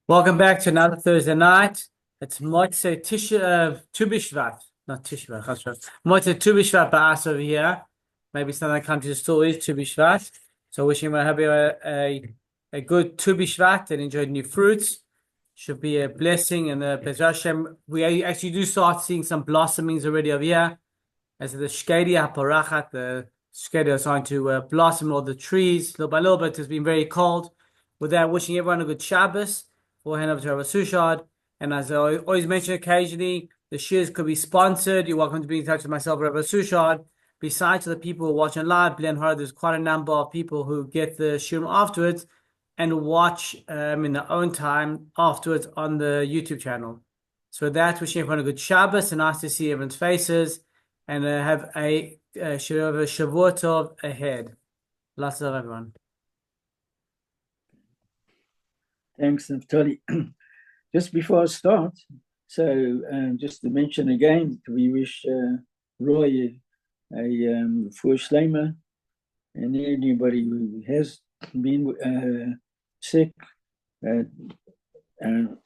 Welcome back to another Thursday night. It's Motzei Tu B'Shvat, not Tishvat, Motzei Tu B'Shvat Ba'as over here. Maybe some other countries still is Tu B'Shvat. So wishing you a good Tu B'Shvat and enjoy new fruits. Should be a blessing, and B'ezras Hashem, we actually do start seeing some blossomings already over here. As the Shkedi HaParachat, the Shkedi are starting to blossom all the trees little by little, but it's been very cold. With that, wishing everyone a good Shabbos. We'll hand over to Rabbi Suchard. And as I always mention occasionally, the shares could be sponsored. You're welcome to be in touch with myself, Rabbi Suchard. Besides the people who are watching live, there's quite a number of people who get the shiur afterwards and watch in their own time afterwards on the YouTube channel. So with that, wishing everyone a good Shabbos and nice to see everyone's faces and have a Shavua Tov ahead. Lots of everyone. Thanks, Naftali. Just before I start, so just to mention again, we wish Roy a refuah shleima, and anybody who has been sick, and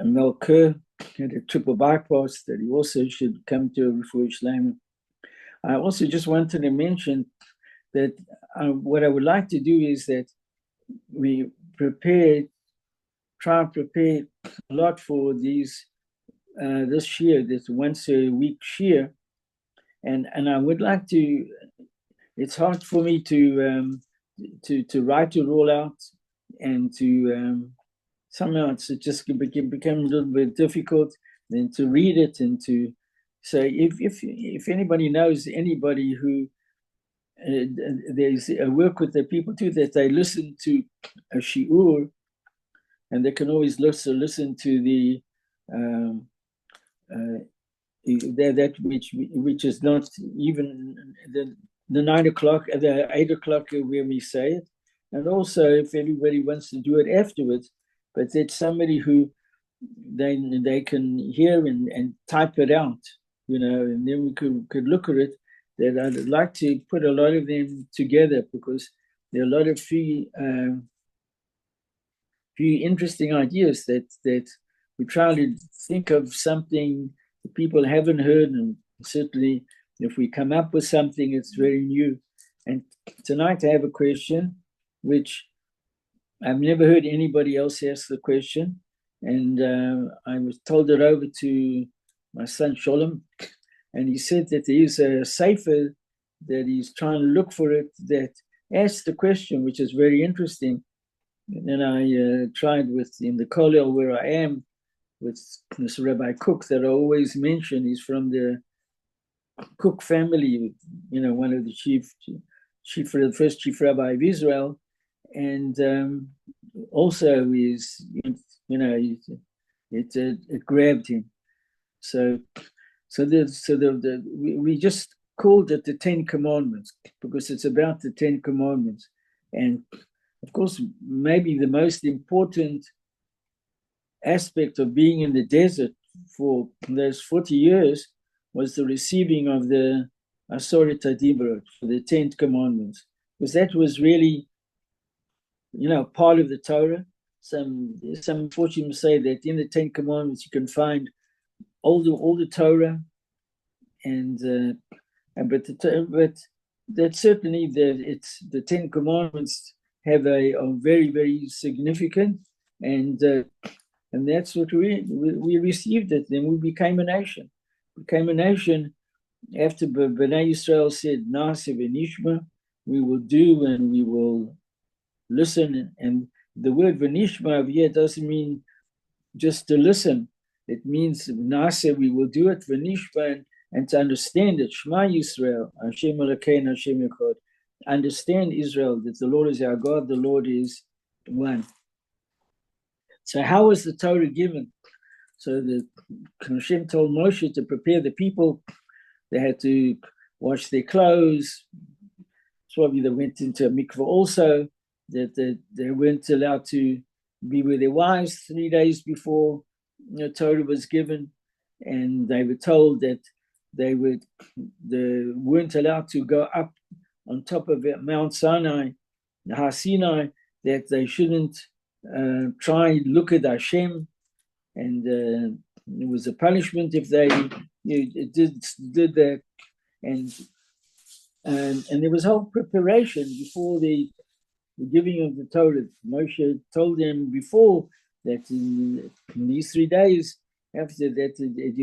Mel Kerr had a triple bypass, that he also should come to a refuah shleima. I also just wanted to mention that what I would like to do is that we try and prepare a lot for these this year, this once a week shiur, and I would like to. It's hard for me to write it all out, and to somehow it's just become a little bit difficult. Then to read it and to say if anybody knows anybody who. There's a work with the people too, that they listen to a shiur, and they can always listen to the that which is not even the 9 o'clock, the 8 o'clock when we say it, and also if everybody wants to do it afterwards, but it's somebody who they can hear and type it out, and then we could look at it. That I'd like to put a lot of them together, because there are a lot of few interesting ideas that we try to think of something that people haven't heard, and certainly if we come up with something, it's very new. And tonight I have a question which I've never heard anybody else ask the question, and I was told it over to my son Sholem. And he said that there is a sefer that he's trying to look for it that asks the question, which is very interesting. And then I tried in the kollel where I am with this Rabbi Cook that I always mention. He's from the Cook family, one of the the first chief rabbi of Israel, and also it grabbed him. So we just called it the 10 Commandments, because it's about the 10 Commandments. And of course, maybe the most important aspect of being in the desert for those 40 years was the receiving of the Asoret HaDibrot, for the 10 Commandments, because that was really, part of the Torah. Some fortune say that in the 10 Commandments you can find all the Torah, but that certainly the 10 Commandments are very, very significant, and that's what we received it. Then we became a nation. After Bnei Yisrael said Na'aseh v'nishma, we will do and we will listen. And the word v'nishma over here doesn't mean just to listen. It means Na'aseh, we will do it, v'nishma, and to understand it. Shema Yisrael, Hashem Elokeinu, Hashem Echad. Understand, Israel, that the Lord is our God, the Lord is one. So how was the Torah given? So Hashem told Moshe to prepare the people. They had to wash their clothes. Probably they went into a mikveh also, that they weren't allowed to be with their wives 3 days before the Torah was given, and they were told that they weren't allowed to go up on top of Mount Sinai, Har Sinai, that they shouldn't try look at Hashem, and it was a punishment if they did that, and there was whole preparation before the giving of the Torah. Moshe told them before that in these 3 days after that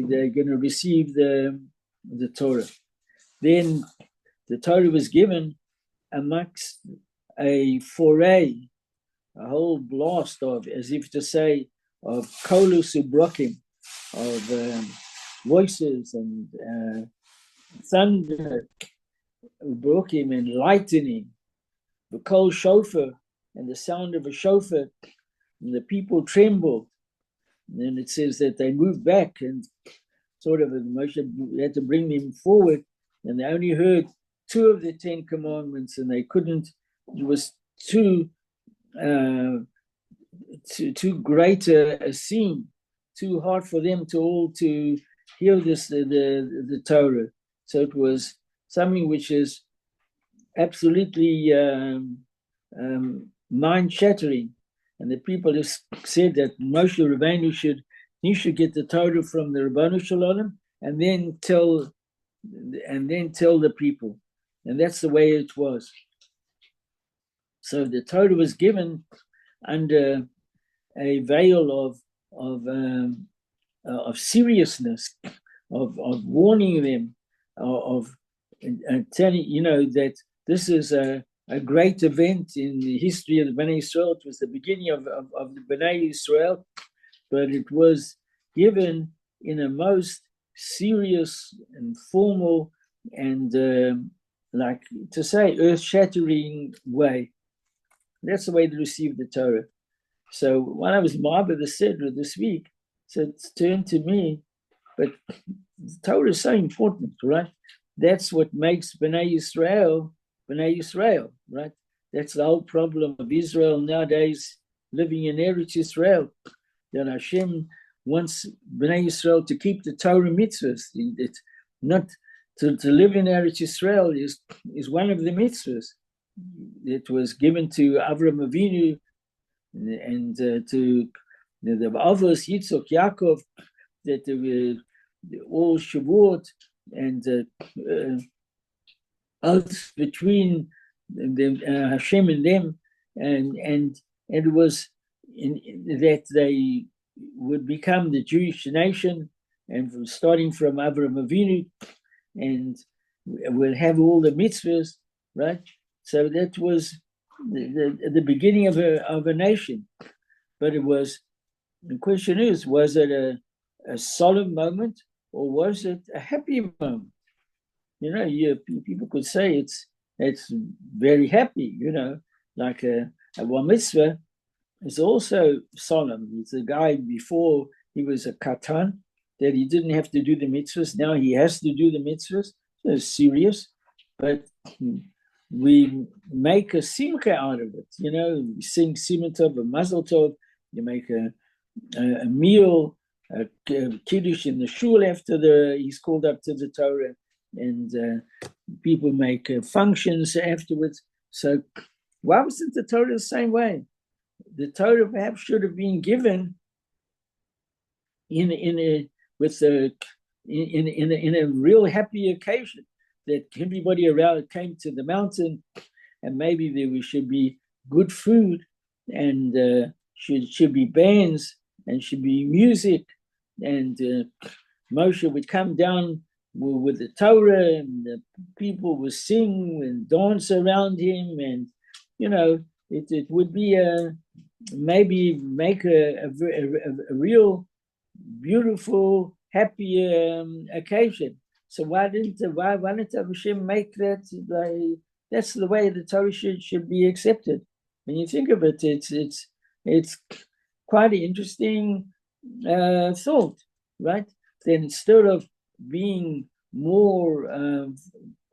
they're going to receive the Torah. Then the Torah was given amongst a foray, a whole blast of, as if to say, of kolus ubrokim, of voices and thunder, ubrokim, and lightning, the kol shofar, and the sound of a shofar, and the people trembled. And then it says that they moved back, and sort of Moshe had to bring them forward, and they only heard 2 of the 10 commandments, and they couldn't. It was too great a scene, too hard for them to all to hear this the Torah. So it was something which is absolutely mind-shattering. And the people have said that Moshe Rabbeinu should get the Torah from the Rabbanu Shalom and then tell the people. And that's the way it was. So the Torah was given under a veil of seriousness, of warning them, of telling that this is a great event in the history of the Bnei Israel. It was the beginning of the Bnei Israel, but it was given in a most serious and formal and like to say earth-shattering way. That's the way they received the Torah. So when I was Marba the Sidra this week, said turned to me, but the Torah is so important, right? That's what makes Bnei Israel, right? That's the whole problem of Israel nowadays, living in Eretz Israel. That Hashem wants Bnei Israel to keep the Torah mitzvahs. It's not to live in Eretz Israel is one of the mitzvahs. It was given to Avram Avinu and to the Avos, Yitzchak, Yaakov, that they were all Shavuot and oaths between them, Hashem and them, and it was that they would become the Jewish nation, and starting from Avram Avinu, and will have all the mitzvahs, right? So that was the beginning of a nation. But it was, the question is, was it a solemn moment or was it a happy moment? People could say it's very happy, like a bar mitzvah is also solemn. It's a guy before he was a katan, that he didn't have to do the mitzvahs. Now he has to do the mitzvahs. So it's serious, but we make a simcha out of it. We sing Simon Tov, a Mazel Tov. You make a meal, a kiddush in the shul after he's called up to the Torah, and people make functions afterwards. So why wasn't the Torah the same way? The Torah perhaps should have been given in a real happy occasion, that everybody around came to the mountain, and maybe there should be good food, and should be bands, and should be music, and Moshe would come down with the Torah, and the people would sing and dance around him, and it would be maybe make a real beautiful, happy occasion. So why didn't Hashem make that? That's the way the Torah should be accepted. When you think of it, it's quite an interesting thought, right? Then instead of being more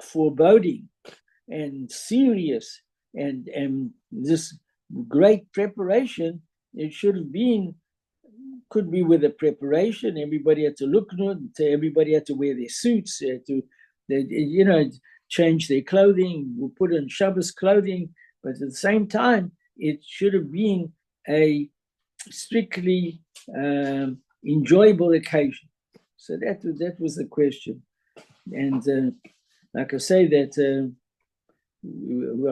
foreboding and serious and this great preparation, it should have been. Could be with a preparation. Everybody had to look good. Everybody had to wear their suits. Change their clothing. We'll put on Shabbos clothing. But at the same time, it should have been a strictly enjoyable occasion? So that was the question. And like I say, that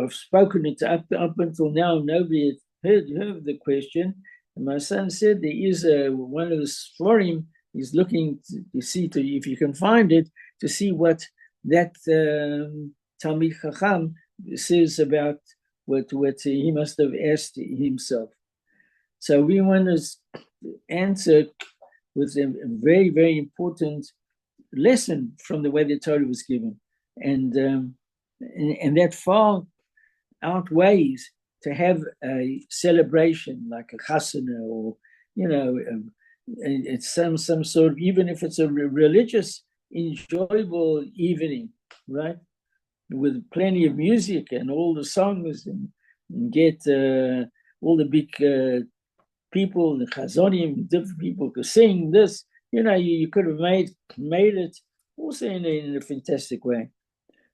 I've spoken it up until now, nobody had heard the question. And my son said there is one of the Sforim is looking to see if you can find it, to see what that Talmid Chacham says about what he must have asked himself. So we want to answer with a very, very important lesson from the way the Torah was given. And that far outweighs to have a celebration like a chasana, or it's some sort of, even if it's a religious enjoyable evening, right, with plenty of music and all the songs, and get all the big people, the chazonim, different people could sing this. You could have made it also in a fantastic way.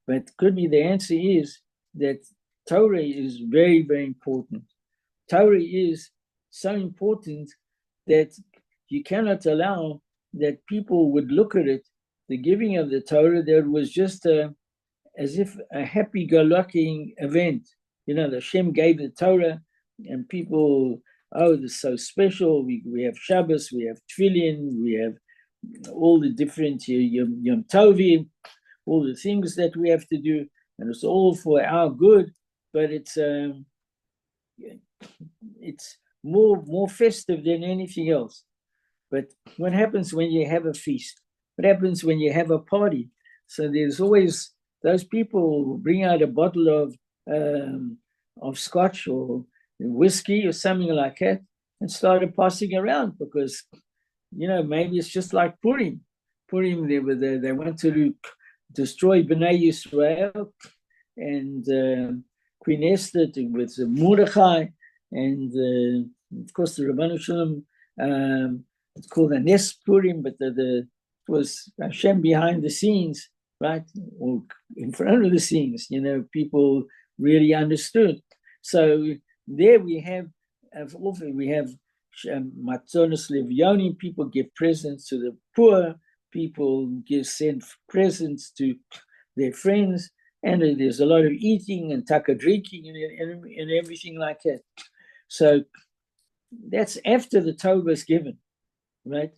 But could be the answer is that Torah is very, very important. Torah is so important that you cannot allow that people would look at it, the giving of the Torah, that was just as if a happy-go-lucky event. The Hashem gave the Torah, and people, oh, this is so special. We have Shabbos, we have Tefillin, we have all the different Yom Tovim, all the things that we have to do, and it's all for our good. But it's more festive than anything else. But what happens when you have a feast? What happens when you have a party? So there's always those people who bring out a bottle of scotch or whiskey or something like that and started passing around, because maybe it's just like Purim. Purim, they want to destroy Bnei Yisrael, and Queen Esther with Mordechai, and of course the Rabbanu Shalom. It's called a Nes Purim, but it was Hashem behind the scenes, right, or in front of the scenes. People really understood. So there we have Matzonos Levyonim. People give presents to the poor. People send presents to their friends, and there's a lot of eating and taka drinking and everything like that. So that's after the Torah was given, right?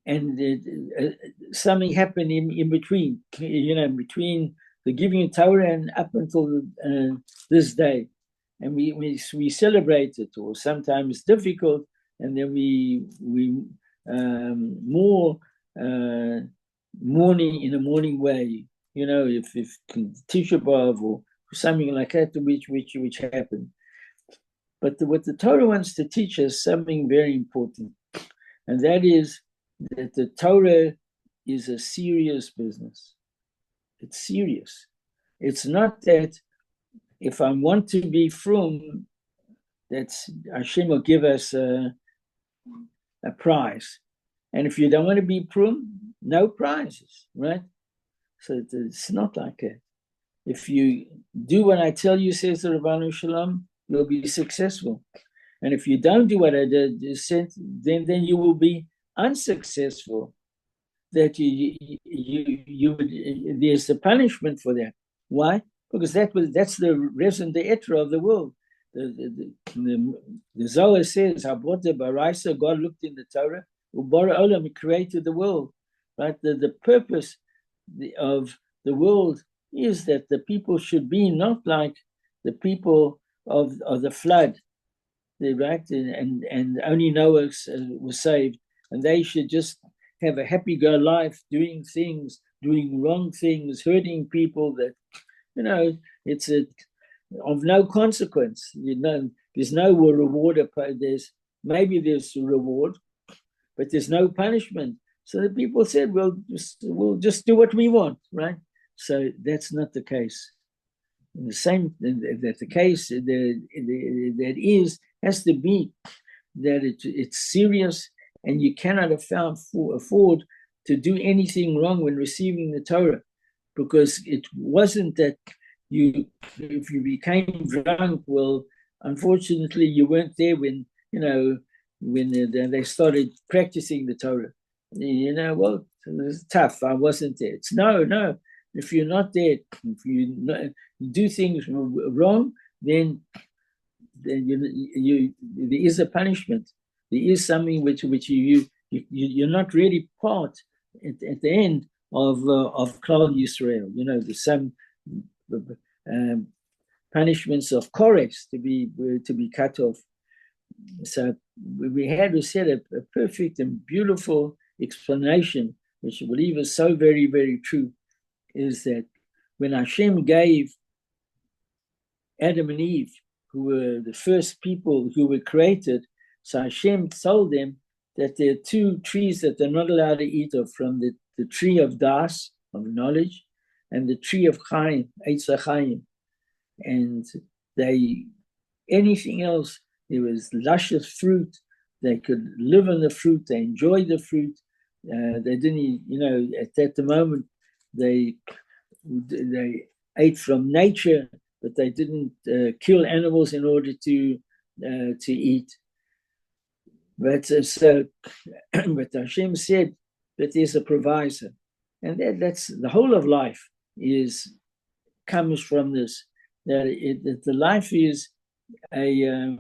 And something happened in between, between the giving of Torah and up until this day. And we celebrate it, or sometimes difficult, and then we more mourning in a mourning way, if Tisha B'Av or something like that, which happened. But what the Torah wants to teach us something very important, and that is that the Torah is a serious business. It's serious. It's not that if I want to be frum, that Hashem will give us a prize. And if you don't want to be frum, no prizes, right? So it's not like that. If you do what I tell you, says the Rabbanu Shalom, you'll be successful. And if you don't do what I said, then you will be unsuccessful. That you there's a punishment for that. Why? Because that's the reason, the etra of the world. The Zohar says, God looked in the Torah, Ubara Olam, He created the world. Right? The purpose of the world is that the people should be not like the people of the flood, right? And only Noah was saved, and they should just have a happy-go-life, doing wrong things, hurting people that, it's of no consequence. There's no reward. Maybe there's a reward, but there's no punishment. So the people said, we'll just do what we want, right? So that's not the case. The same that the case that has to be that it's serious, and you cannot afford to do anything wrong when receiving the Torah, because it wasn't that if you became drunk, well, unfortunately, you weren't there when, when they started practicing the Torah. Well, it was tough. I wasn't there. It's no. If you're not there, if you do things wrong, then there is a punishment. There is something which you're not really part at the end of Klal Yisrael. There's some punishments of Kores to be cut off. So we had to set a perfect and beautiful explanation, which I believe is so very, very true, is that when Hashem gave Adam and Eve, who were the first people who were created, so Hashem told them that there are two trees that they're not allowed to eat of, from the tree of Das, of knowledge, and the tree of Chaim, Eitz HaChaim. And anything else, there was luscious fruit. They could live on the fruit. They enjoyed the fruit. They didn't, at the moment, they ate from nature, but they didn't kill animals in order to eat. But but Hashem said that there's a proviso, and that's the whole of life comes from this. That the life is a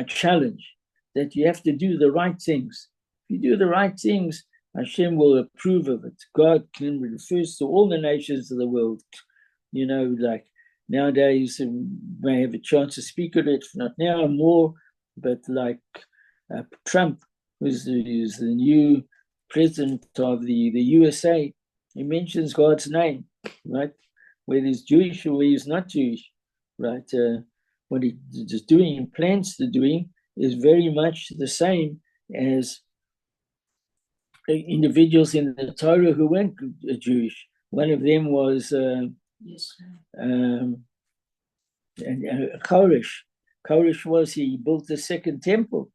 challenge, that you have to do the right things. If you do the right things, Hashem will approve of it. God refers to all the nations of the world. Like nowadays, you may have a chance to speak on it, not now more, but like Trump, who's the new president of the USA, he mentions God's name, right? Whether he's Jewish or whether he's not Jewish, right? What he's doing and plans to doing is very much the same as individuals in the Torah who weren't Jewish. One of them was Koresh. Koresh he built the second temple,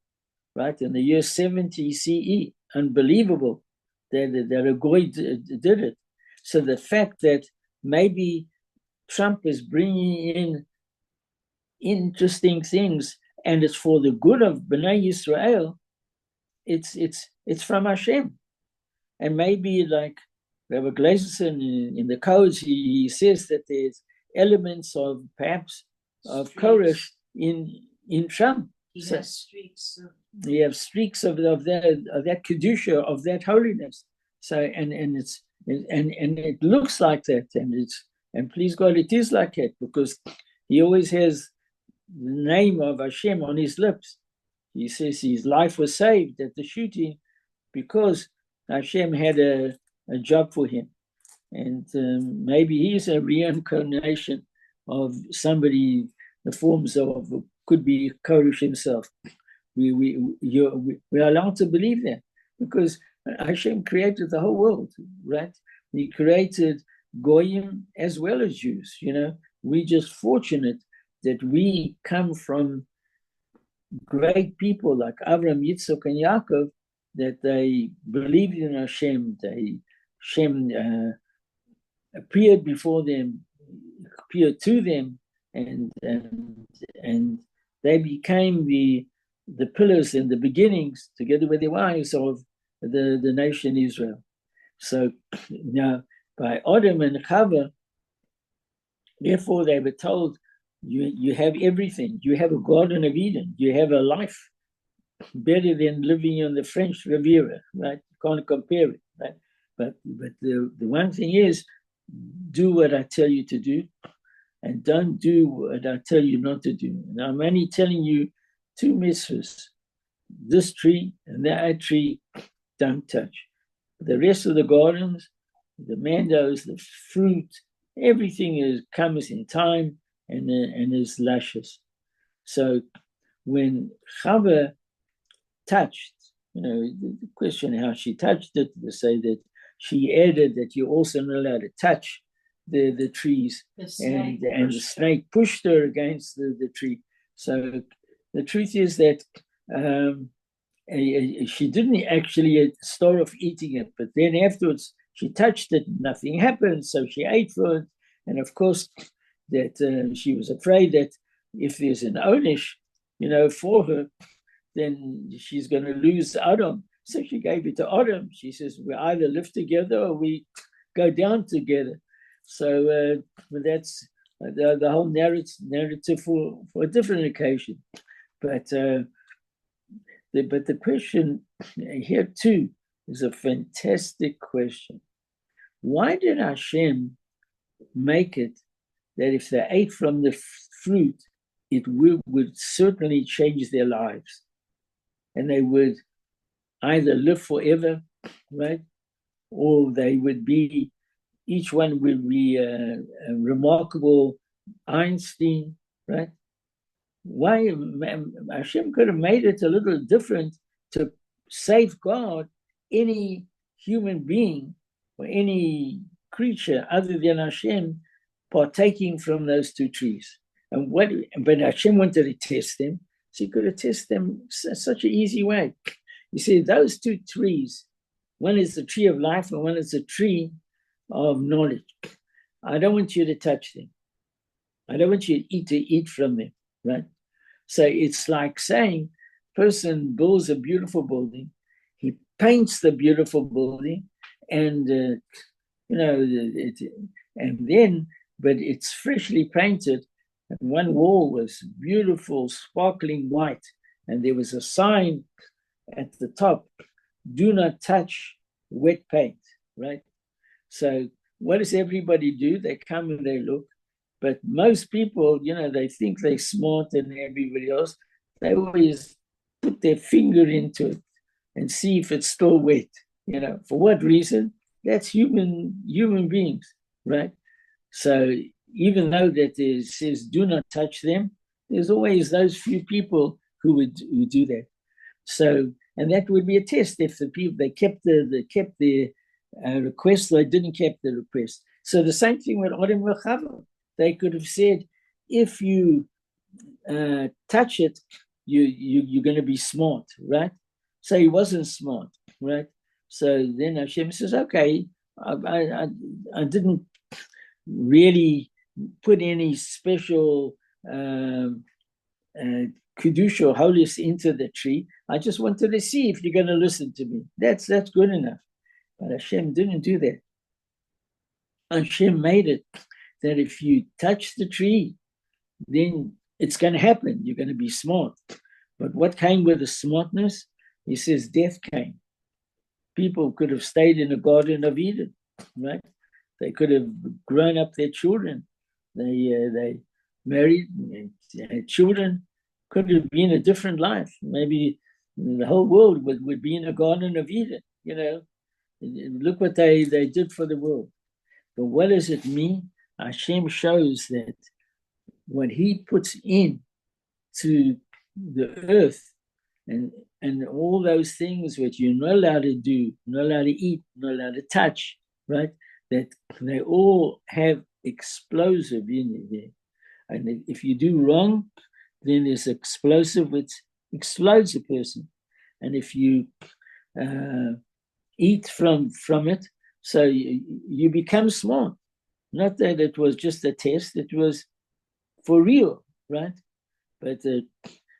right, in the year 70 CE. Unbelievable that a Goy did it. So the fact that maybe Trump is bringing in interesting things and it's for the good of Bnei Yisrael, it's from Hashem. And maybe like Rabbi Gleiserson in the codes, he says that there's elements of perhaps of Koresh in Trump. He has streaks. You have streaks of that kedusha, of that holiness. So and it looks like that, and please God, it is like that, because he always has the name of Hashem on his lips. He says his life was saved at the shooting because Hashem had a job for him, and maybe he's a reincarnation of somebody. The forms of could be Koresh himself. We are allowed to believe that because Hashem created the whole world, right? He created Goyim as well as Jews. We're just fortunate that we come from great people like Avraham, Yitzchak, and Yaakov, that they believed in Hashem. Hashem appeared before them, appeared to them, and they became the pillars and the beginnings, together with their wives, of the nation Israel. So now by Adam and Chava, therefore they were told, you have everything. You have a Garden of Eden. You have a life better than living on the French Riviera, right? You can't compare it, right? But the one thing is, do what I tell you to do, and don't do what I tell you not to do. And I'm only telling you two mitzvahs: this tree and that tree, don't touch. The rest of the gardens, the mangoes, the fruit, everything comes in time and is luscious. So when Chava touched, the question how she touched it, they say that she added that you're also not allowed to touch the trees, and the snake pushed her against the tree. So the truth is that she didn't actually start off eating it, but then afterwards she touched it, nothing happened, so she ate for it, and of course that she was afraid that if there's an onish, for her, then she's going to lose Adam. So she gave it to Adam. She says, we either live together or we go down together. So that's the whole narrative for a different occasion. But the question here too is a fantastic question. Why did Hashem make it that if they ate from the fruit, it would certainly change their lives, and they would either live forever, right, or they would be, each one would be a remarkable Einstein, right? Why Hashem could have made it a little different to safeguard any human being or any creature other than Hashem partaking from those two trees. But Hashem wanted to test them, so he could have tested them such an easy way. You see, those two trees, one is the tree of life and one is the tree of knowledge. I don't want you to touch them. I don't want you to eat from them, right? So it's like saying, person builds a beautiful building, he paints the beautiful building, and but it's freshly painted, and one wall was beautiful, sparkling white, and there was a sign at the top, do not touch wet paint, right? So what does everybody do? They come and they look. But most people, they think they're smart than everybody else. They always put their finger into it and see if it's still wet. For what reason? That's human beings, right? So even though that it says do not touch them, there's always those few people who do that. So, and that would be a test if the people, they kept the request, or they didn't keep the request. So the same thing with Adam and Chava. They could have said, if you touch it, you're going to be smart, right? So he wasn't smart, right? So then Hashem says, okay, I didn't really put any special kiddush or holiness into the tree. I just wanted to see if you're going to listen to me. That's good enough. But Hashem didn't do that. Hashem made it that if you touch the tree, then it's going to happen. You're going to be smart. But what came with the smartness? He says death came. People could have stayed in the Garden of Eden, right? They could have grown up their children. They married and had children. Could have been a different life. Maybe the whole world would be in a Garden of Eden, Look what they did for the world. But what does it mean? Hashem shows that what he puts in to the earth and all those things which you're not allowed to do, not allowed to eat, not allowed to touch, right? That they all have explosive in there. And if you do wrong, then there's explosive which explodes a person. And if you eat from it, so you become smart. Not that it was just a test, it was for real, right? But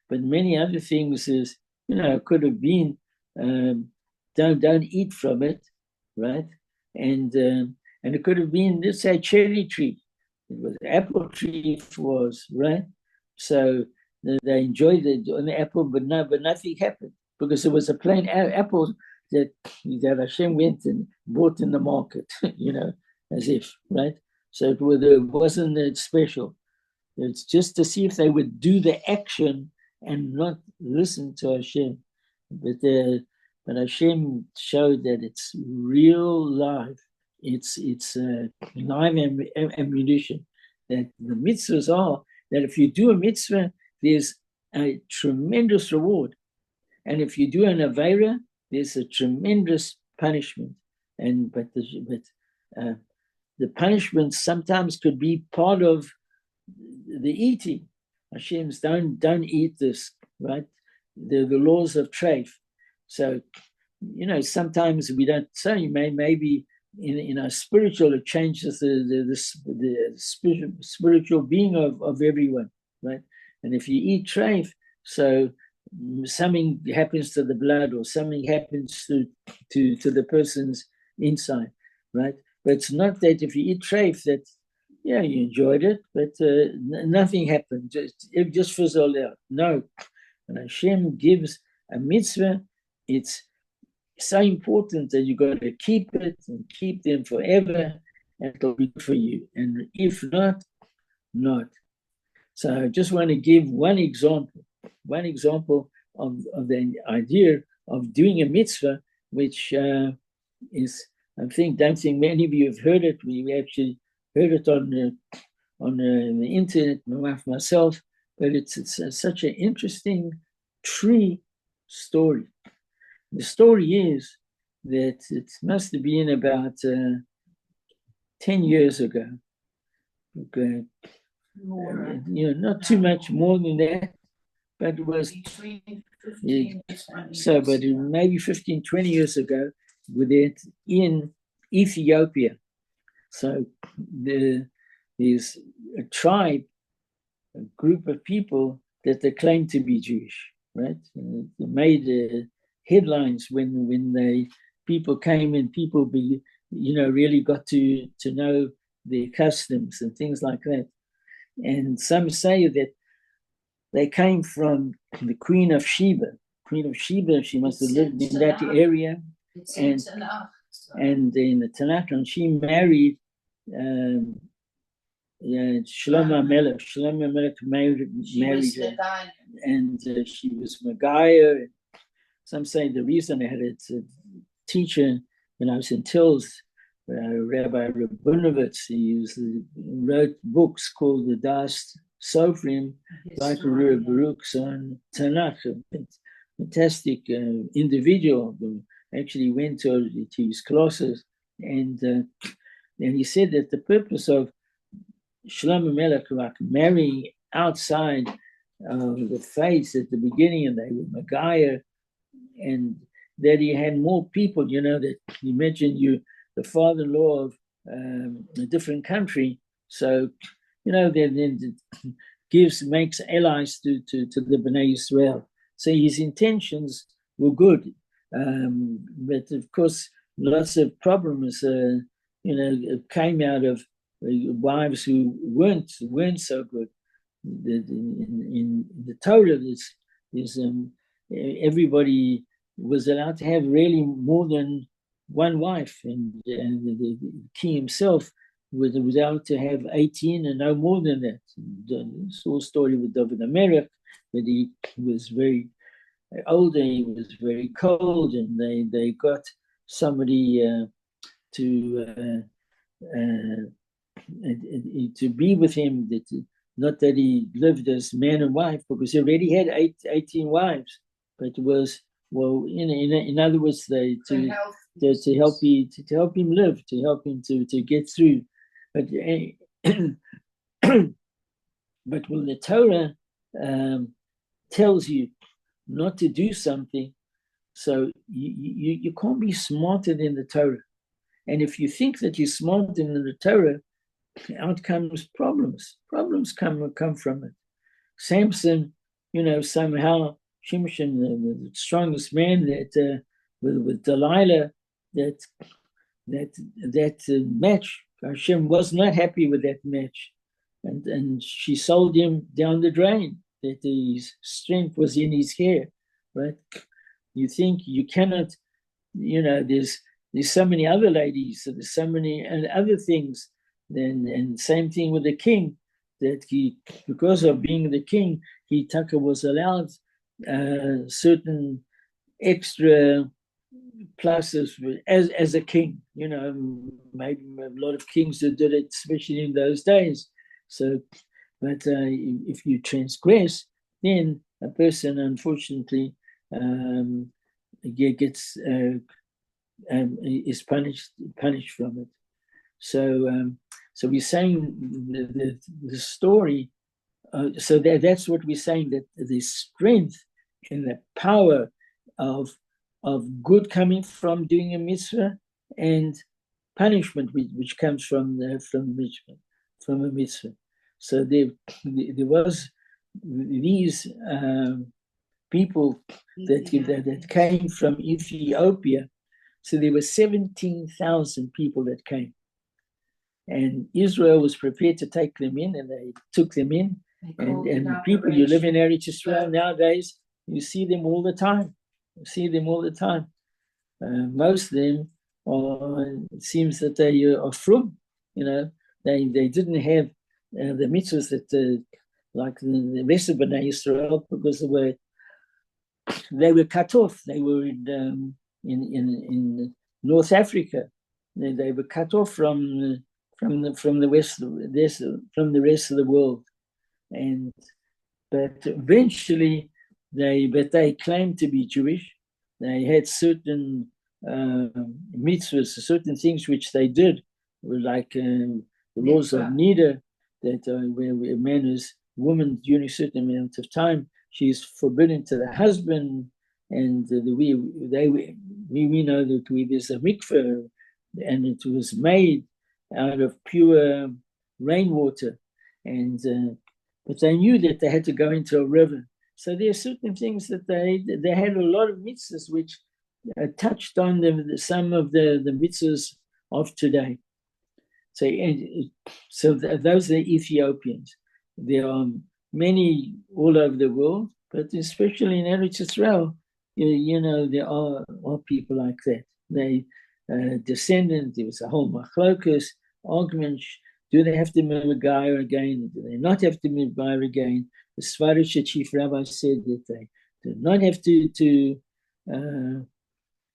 many other things is, could have been, don't eat from it, right? And it could have been, let's say, cherry tree. It was apple tree was, right? So they enjoyed it on the apple, but nothing happened because it was a plain apple that Hashem went and bought in the market, as if, right? So it wasn't that special. It's just to see if they would do the action and not listen to Hashem. But Hashem showed that it's real life. It's live ammunition. That the mitzvahs are that if you do a mitzvah, there's a tremendous reward, and if you do an avera, there's a tremendous punishment. But the punishment sometimes could be part of the eating. Hashem's don't eat this, right? The laws of treif. So, sometimes we don't say, maybe in our spiritual, it changes the spiritual being of everyone, right? And if you eat treif, so something happens to the blood or something happens to the person's inside, right? But it's not that if you eat treif that, yeah, you enjoyed it, but nothing happened. It just fizzled out. No. When Hashem gives a mitzvah, it's so important that you got to keep it and keep them forever, and it'll be good for you. And if not, not. So I just want to give one example of the idea of doing a mitzvah, which is, don't think many of you have heard it. We actually heard it on the internet, my wife, myself, but it's such an interesting, true story. The story is that it must have been about 10 years ago. Okay. Not too much more than that, but it was but maybe 15, 20 years ago, with it in Ethiopia. So there's a tribe, a group of people that they claim to be Jewish, right? They made headlines when people came and people really got to know their customs and things like that. And some say that they came from the Queen of Sheba. Queen of Sheba, she must have lived in that area. And in the Tanakh, and she married Shlomo Melech. Shlomo Melech married her. And she was Megaya. Some say the reason I had a teacher when I was in Tills, Rabbi Rabunovitz, he wrote books called the Das Sofrim, like Baruch's on Tanakh, a fantastic individual who actually went to his classes, and he said that the purpose of Shlomo Melech, like marrying outside the faith at the beginning, and they were Megaya, and that he had more people, that you mentioned the father-in-law of a different country, so then makes allies to the Bnei Israel. So his intentions were good, but of course lots of problems came out of wives who weren't so good. In the Torah, there's everybody was allowed to have really more than one wife, and the king himself was allowed to have 18 and no more than that. This whole story with David HaMelech, but he was very older, he was very cold, and they got somebody to be with him, not that he lived as man and wife, because he already had 18 wives, but it was, well, in other words, to help him live, to help him to get through. But but when the Torah tells you not to do something, so you can't be smarter than the Torah. And if you think that you're smarter than the Torah, out comes problems. Problems come from it. Samson, somehow Shimshon, the strongest man, that with Delilah, that match, Hashem was not happy with that match, and she sold him down the drain. That his strength was in his hair, right? You think you cannot, there's so many other ladies, so there's so many other things. And same thing with the king, that he, because of being the king, Tucker was allowed certain extra pluses as a king. Maybe a lot of kings that did it, especially in those days. So, but if you transgress, then a person, unfortunately, gets is punished from it. So, so we're saying the story. So that's what we're saying, that the strength and the power of good coming from doing a mitzvah, and punishment which comes from a mitzvah. So there was these people that came from Ethiopia, so there were 17,000 people that came. And Israel was prepared to take them in, and they took them in. And the people, you live in Eretz Israel nowadays, you see them all the time. You see them all the time. Most of them it seems that they are from, they didn't have the mitzvahs that like the rest of Bnei Israel, because they were cut off. They were in North Africa. They were cut off from the rest of the world, but eventually they claimed to be Jewish. They had certain mitzvahs, certain things which they did, like the laws of Nida, that where a man is woman during a certain amount of time, she is forbidden to the husband, and we know that there's a mikveh, and it was made out of pure rainwater, but they knew that they had to go into a river. So there are certain things that they had a lot of mitzvahs which touched on some of the mitzvahs of today. So those are the Ethiopians. There are many all over the world, but especially in Eretz Israel, there are people like that. They descendant. There was a whole machlokus argument. Do they have to megair again? Do they not have to megair again? The Svarish chief rabbi said that they do not have to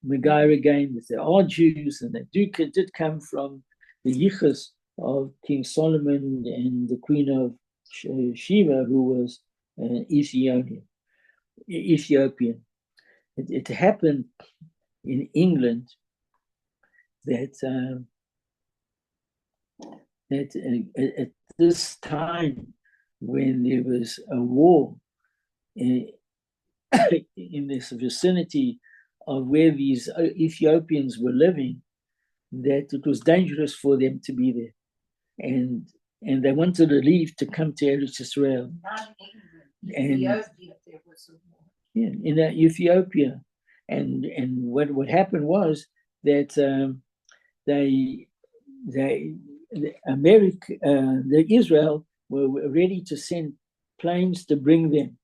megair again. That they are Jews, and they did come from the yichus of King Solomon and the Queen of Sheba, who was Ethiopian. It happened in England that at this time, when there was a war in this vicinity of where these Ethiopians were living, that it was dangerous for them to be there, and they wanted to leave to come to Eretz Israel. And in Ethiopia, and what happened was that Israel were ready to send planes to bring them,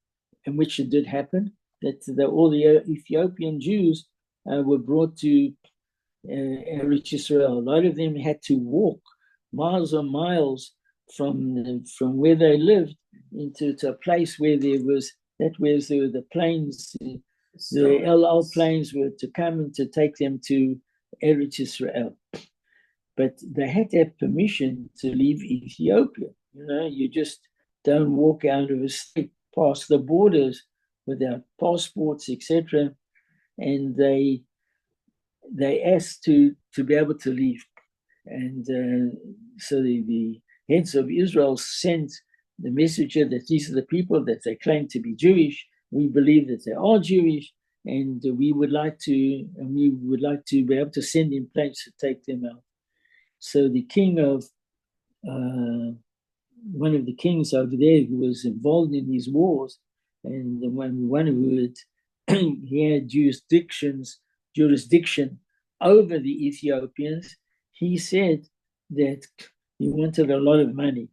in which it did happen. That all the Ethiopian Jews were brought to Eretz Israel. A lot of them had to walk miles and miles from where they lived into a place where there was the planes, the El Al planes were to come and to take them to Eretz Israel. But they had to have permission to leave Ethiopia. You just don't walk out of a state past the borders without passports, etc. And they asked to be able to leave. And so the heads of Israel sent the messenger that these are the people that they claim to be Jewish. We believe that they are Jewish, and we would like to be able to send in planes to take them out. So the king of one of the kings over there who was involved in these wars, and the one who he had jurisdiction over the Ethiopians, he said that he wanted a lot of money,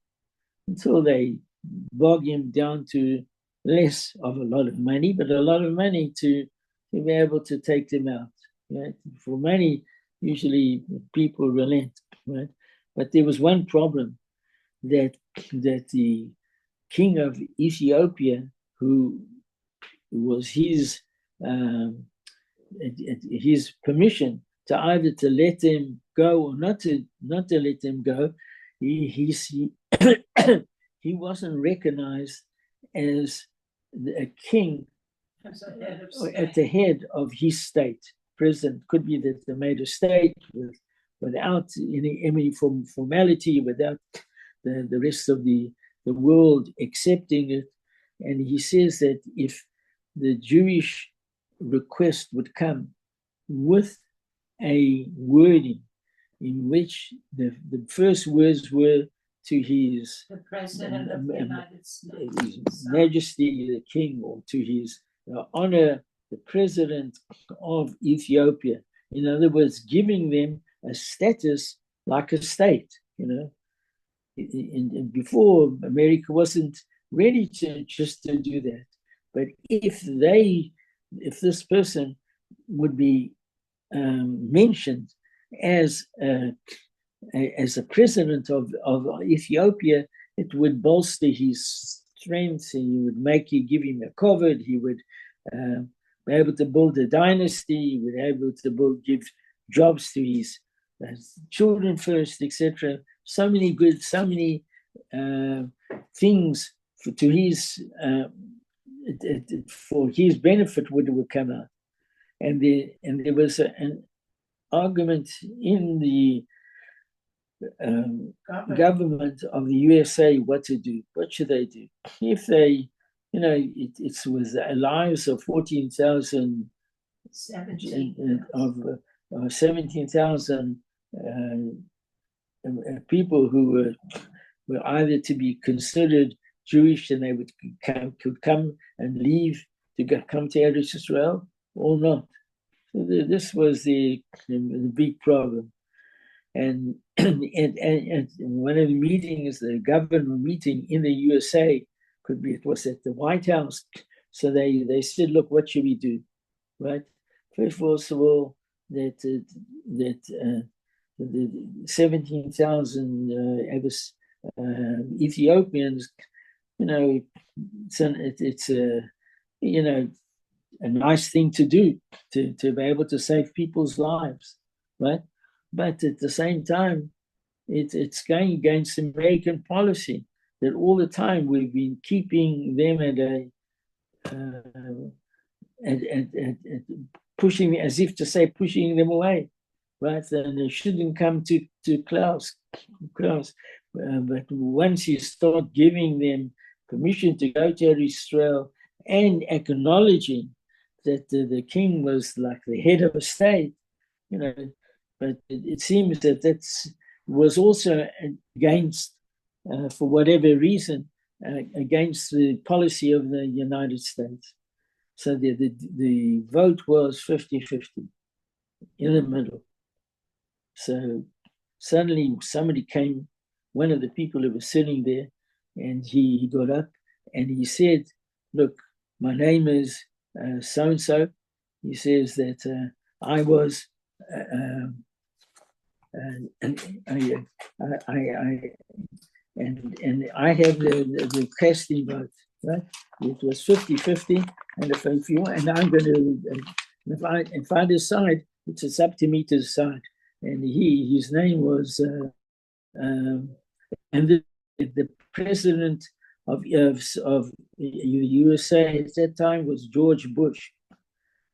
until they bog him down to less of a lot of money, but a lot of money to be able to take them out. Right? For money, usually people relent. Right? But there was one problem, that the king of Ethiopia, who was his permission to either to let them go or not to let them go, he wasn't recognized as a king at the head of his state. President could be that they made a state without any formality, without the rest of the world accepting it. And he says that if the Jewish request would come with a wording in which the first words were to his The President of the United States. His Majesty the King, or to his honor the President of Ethiopia. In other words, giving them a status like a state, you know. Before, America wasn't ready to just to do that. But if this person would be mentioned as a president of Ethiopia, it would bolster his strength, and give him a covered. He would be able to build a dynasty. He would be able to give jobs to his children first, etc. So many things for his benefit would come out. And there was an argument in the government of the USA what to do. What should they do? If they, you know, it was the lives of 17,000 people who were either to be considered Jewish, and they could come and leave to come to Eretz Israel, or not. So this was the big problem. And one of the meetings, the government meeting in the USA, it was at the White House. So they said, look, what should we do? Right? First of all, that the 17,000 Ethiopians, you know, it's a nice thing to do, to be able to save people's lives, right? But at the same time, it's going against American policy that all the time we've been keeping them at pushing, as if to say, pushing them away, right? And they shouldn't come to Klaus. But once you start giving them permission to go to Israel and acknowledging that the king was like the head of a state, you know, but it seems that was also against, for whatever reason, against the policy of the United States. So the vote was 50-50 in the middle. So suddenly somebody came, one of the people who was sitting there, and he got up and he said, look, my name is so-and-so. He says that I was, and I have the casting vote, right? It was 50-50, and if you want, and I'm going to, if I decide, it's up to me to decide. And his name was, and the president of the USA at that time was George Bush,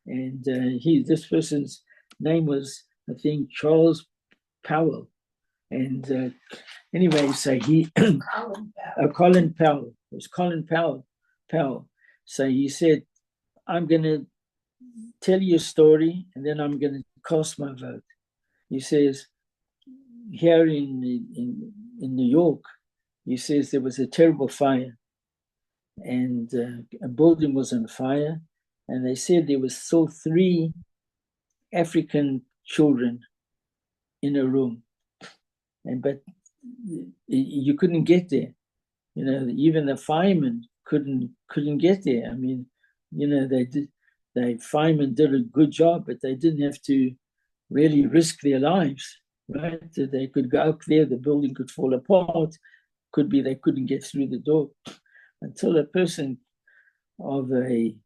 and this person's name was, I think, Charles Powell. And anyway, so Colin Powell. It was Colin Powell. So he said, I'm going to tell you a story, and then I'm going to cast my vote. He says, here in New York, he says there was a terrible fire, and a building was on fire, and they said there was still 3 African children in a room, but you couldn't get there. You know, even the firemen couldn't get there. I mean, you know, the firemen did a good job, but they didn't have to really risk their lives, right? They could go up there, the building could fall apart. Could be they couldn't get through the door until a person of a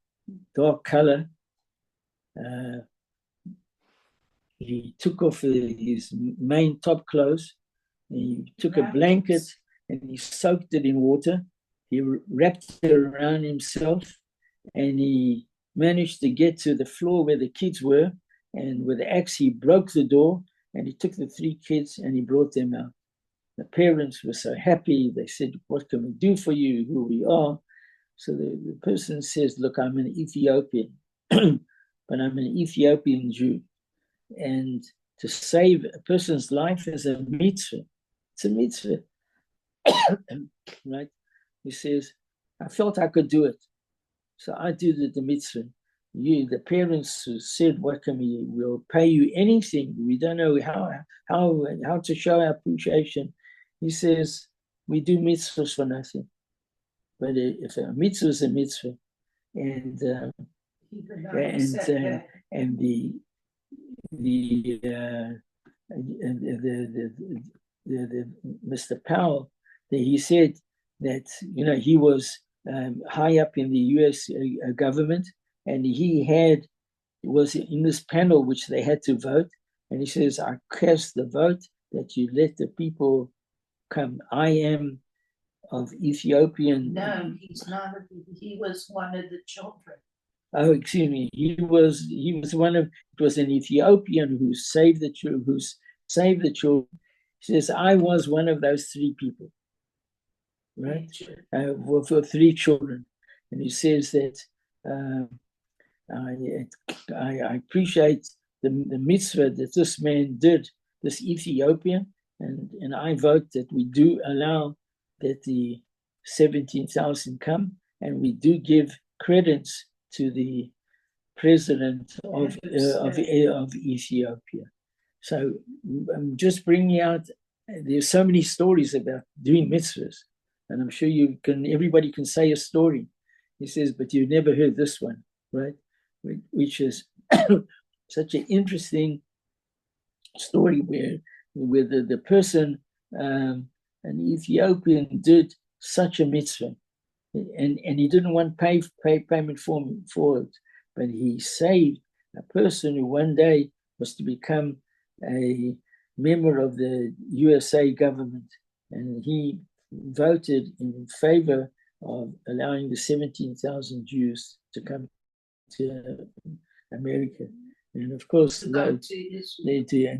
dark color, he took off his main top clothes, he took a blanket and he soaked it in water. He wrapped it around himself, and he managed to get to the floor where the kids were, and with the axe he broke the door, and he took the 3 kids and he brought them out. The parents were so happy. They said, what can we do for you? Who we are? So the person says, look, I'm an Ethiopian, but I'm an Ethiopian Jew. And to save a person's life is a mitzvah. It's a mitzvah. right? He says, I felt I could do it. So I did the mitzvah. The parents said, what can we'll pay you anything. We don't know how to show our appreciation. He says, we do mitzvahs for nothing. But if a mitzvah is a mitzvah, and Mr. Powell, he said that he was high up in the U.S. Government, and he was in this panel which they had to vote, and he says, I cast the vote that you let the people come. I am of Ethiopian. No, he's not. He was one of the children. Oh, excuse me. He was an Ethiopian who saved the children. He says, I was one of those three people, right? For three children. And he says that I appreciate the mitzvah that this man did, this Ethiopian, and I vote that we do allow that the 17,000 come, and we do give credence to the president of Ethiopia. So I'm just bringing out, there's so many stories about doing mitzvahs, and I'm sure everybody can say a story. He says, but you've never heard this one, right? Which is such an interesting story where the person, an Ethiopian, did such a mitzvah, and he didn't want payment for it, but he saved a person who one day was to become a member of the USA government, and he voted in favor of allowing the 17,000 Jews to come to America. And of course, to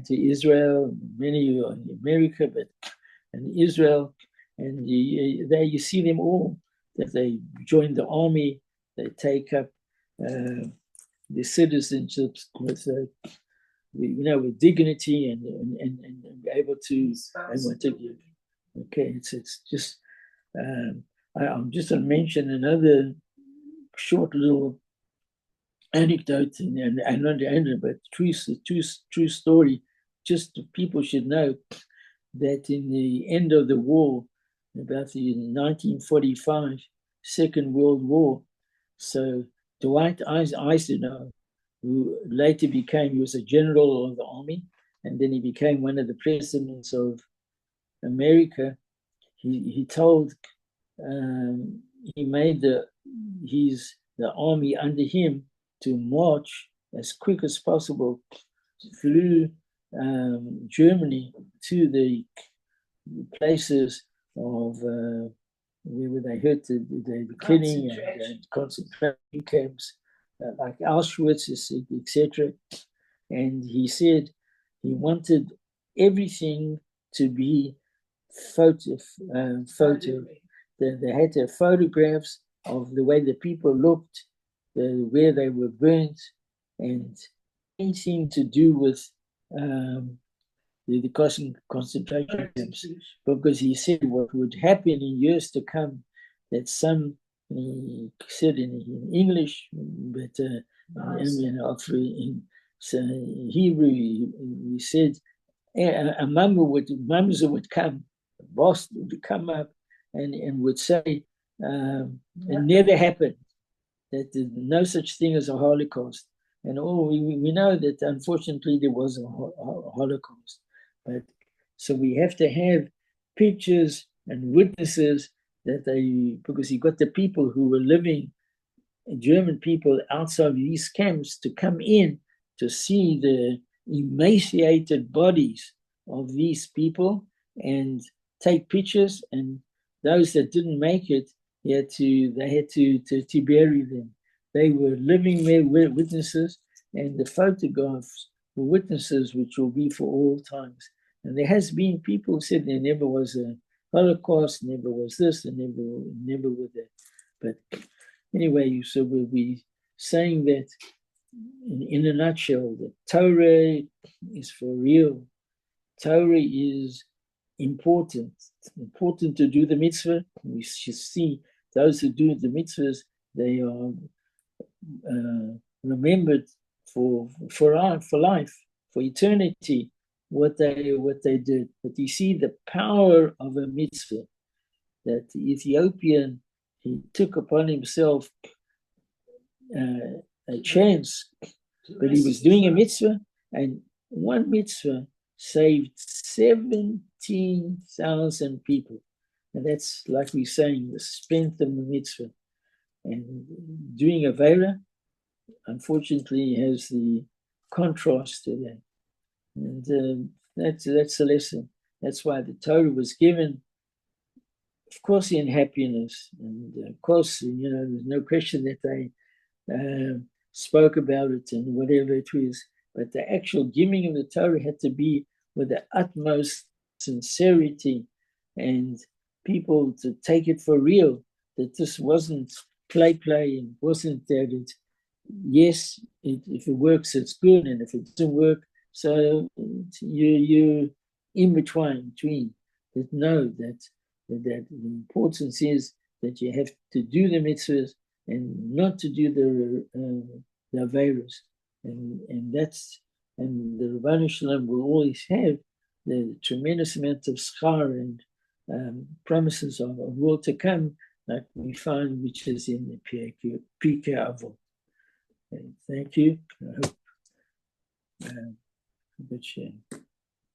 Israel, many are in America, but in Israel, and there you see them all, that they join the army, they take up the citizenships with dignity and able to. Okay, it's just. I'm just going to mention another short little anecdote but true story. Just people should know that in the end of the war, about the 1945 Second World War, so Dwight Eisenhower, who later he was a general of the army, and then he became one of the presidents of America. He told, he made the army under him to march as quick as possible through Germany to the places of where they heard the killing and concentration camps like Auschwitz, etc. And he said he wanted everything to be photo. They had to have photographs of the way the people looked, where they were burnt, and anything to do with the concentration camps. Because he said what would happen in years to come, that some, he said in English, but in Hebrew, he said, a mamzer would come, a boss would come up and would say, it never happened, that there's no such thing as a Holocaust. And we know that unfortunately there was a Holocaust. But so we have to have pictures and witnesses because you got the people who were living, German people outside these camps, to come in to see the emaciated bodies of these people and take pictures, and those that didn't make it, they had to bury them. They were living there, witnesses, and the photographs were witnesses which will be for all times. And there has been people who said there never was a Holocaust, never was this, and never was that. But anyway, so we'll be saying that in a nutshell, that Torah is for real. Torah is important to do the mitzvah. We should see those who do the mitzvahs, they are remembered for life, for eternity, what they did. But you see the power of a mitzvah, that the Ethiopian, he took upon himself a chance, but he was doing a mitzvah, and one mitzvah saved 17,000 people. And that's, like we're saying, the strength of the mitzvah. And doing Avera, unfortunately, has the contrast to that. And that's a lesson. That's why the Torah was given, of course, in happiness. And of course, there's no question that they spoke about it and whatever it was. But the actual giving of the Torah had to be with the utmost sincerity, and people to take it for real, that this wasn't play, and wasn't that it, yes, if it works, it's good, and if it doesn't work, so you're in between. That know that the importance is that you have to do the mitzvahs and not to do the Averos. And the Rabbi Shalom will always have the tremendous amount of schar and promises of world to come, like we find, which is in the Pirkei Avot. Thank you. I hope good sharing.